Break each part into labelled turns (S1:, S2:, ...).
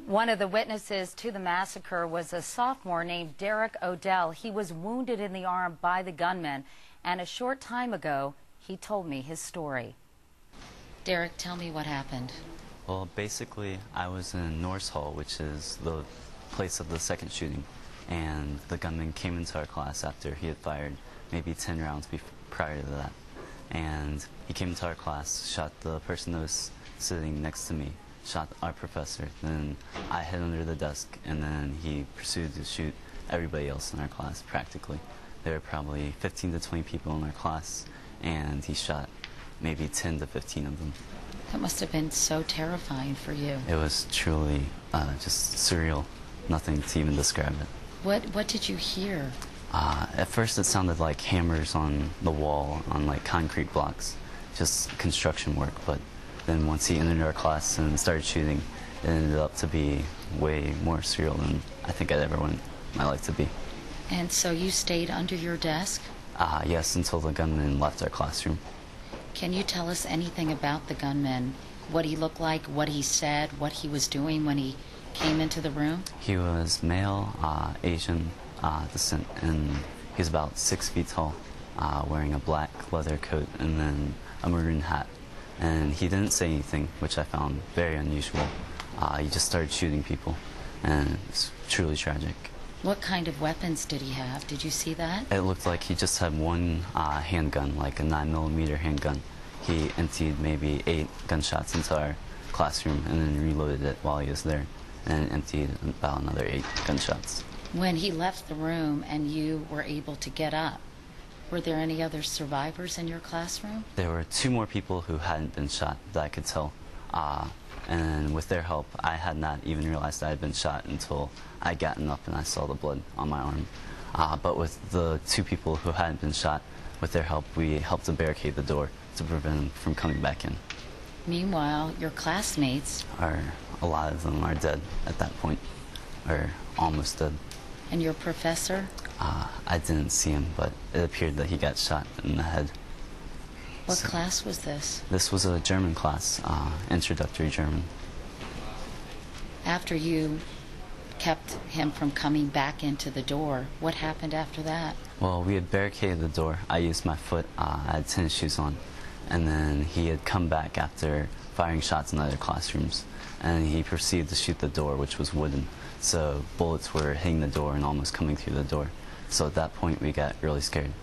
S1: One of the witnesses to the massacre was a sophomore named Derek Odell. He was wounded in the arm by the gunman, and a short time ago, he told me his story. Derek, tell me what happened.
S2: Well, basically, I was in Norris Hall, which is the place of the second shooting, and the gunman came into our class after he had fired maybe 10 rounds prior to that. And he came into our class, shot the person that was sitting next to me, shot our professor, then I hid under the desk, and then he proceeded to shoot everybody else in our class, practically. There were probably 15 to 20 people in our class, and he shot maybe 10 to 15 of them.
S1: That must have been so terrifying for you.
S2: It was truly just surreal, nothing to even describe it.
S1: What did you hear?
S2: At first it sounded like hammers on the wall, on like concrete blocks, just construction work, but then once he entered our class and started shooting, it ended up to be way more surreal than I think I'd ever want my life to be.
S1: And so you stayed under your desk?
S2: Yes, until the gunman left our classroom.
S1: Can you tell us anything about the gunman? What he looked like, what he said, what he was doing when he came into the room?
S2: He was male, Asian descent, and he was about 6 feet tall, wearing a black leather coat and then a maroon hat. And he didn't say anything, which I found very unusual. He just started shooting people, and it's truly tragic.
S1: What kind of weapons did he have? Did you see that?
S2: It looked like he just had one handgun, like a 9mm handgun. He emptied maybe 8 gunshots into our classroom and then reloaded it while he was there, and emptied about another 8 gunshots.
S1: When he left the room and you were able to get up, were there any other survivors in your classroom?
S2: There were 2 more people who hadn't been shot that I could tell. And with their help, I had not even realized I had been shot until I'd gotten up and I saw the blood on my arm. But with the 2 people who hadn't been shot, with their help, we helped to barricade the door to prevent them from coming back in.
S1: Meanwhile, your classmates...
S2: A lot of them are dead at that point, or almost dead.
S1: And your professor?
S2: I didn't see him, but it appeared that he got shot in the head.
S1: What class was this?
S2: This was a German class, introductory German.
S1: After you kept him from coming back into the door, what happened after that?
S2: Well, we had barricaded the door. I used my foot. I had tennis shoes on. And then he had come back after firing shots in other classrooms. And he proceeded to shoot the door, which was wooden. So bullets were hitting the door and almost coming through the door. So at that point, we got really scared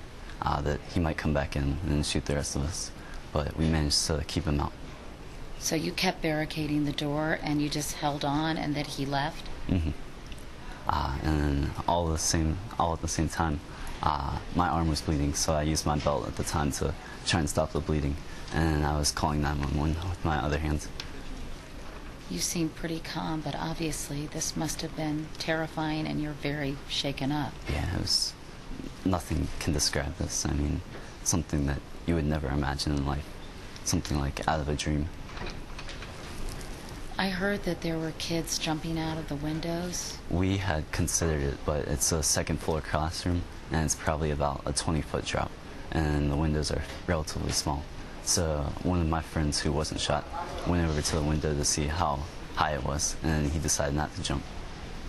S2: that he might come back in and shoot the rest of us. But we managed to keep him out.
S1: So you kept barricading the door and you just held on and then he left?
S2: Mm-hmm. And then all at the same time, my arm was bleeding, so I used my belt at the time to try and stop the bleeding. And I was calling 911 with my other hand.
S1: You seem pretty calm, but obviously this must have been terrifying and you're very shaken up.
S2: Yeah, nothing can describe this. I mean, something that you would never imagine in life. Something like out of a dream.
S1: I heard that there were kids jumping out of the windows.
S2: We had considered it, but it's a 2nd floor classroom, and it's probably about a 20-foot drop, and the windows are relatively small. So one of my friends who wasn't shot went over to the window to see how high it was, and he decided not to jump.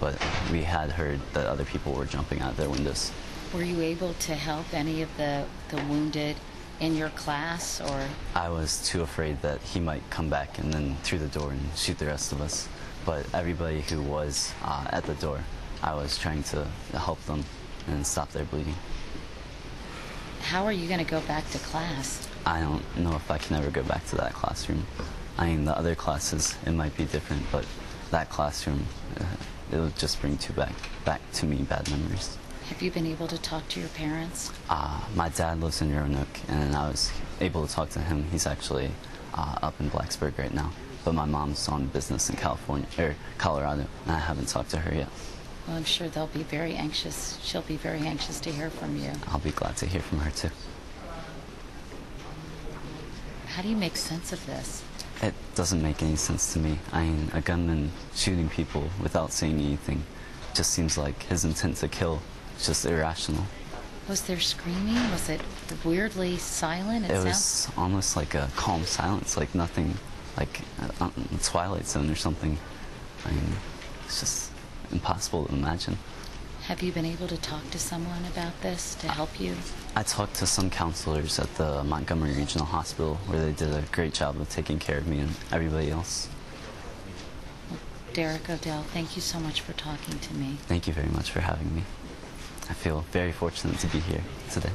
S2: But we had heard that other people were jumping out of their windows.
S1: Were you able to help any of the wounded in your class, or?
S2: I was too afraid that he might come back and then through the door and shoot the rest of us. But everybody who was at the door, I was trying to help them and stop their bleeding.
S1: How are you going to go back to class?
S2: I don't know if I can ever go back to that classroom. I mean, the other classes, it might be different, but that classroom, it'll just bring back to me bad memories.
S1: Have you been able to talk to your parents?
S2: My dad lives in Roanoke, and I was able to talk to him. He's actually up in Blacksburg right now. But my mom's on business in Colorado, and I haven't talked to her yet.
S1: Well, I'm sure they'll be very anxious. She'll be very anxious to hear from you.
S2: I'll be glad to hear from her, too.
S1: How do you make sense of this?
S2: It doesn't make any sense to me. I mean, a gunman shooting people without saying anything just seems like his intent to kill is just irrational.
S1: Was there screaming? Was it weirdly silent?
S2: It was almost like a calm silence, like nothing, like a Twilight Zone or something. I mean, It's just impossible to imagine.
S1: Have you been able to talk to someone about this to help you?
S2: I talked to some counselors at the Montgomery Regional Hospital where they did a great job of taking care of me and everybody else.
S1: Well, Derek Odell, thank you so much for talking to me.
S2: Thank you very much for having me. I feel very fortunate to be here today.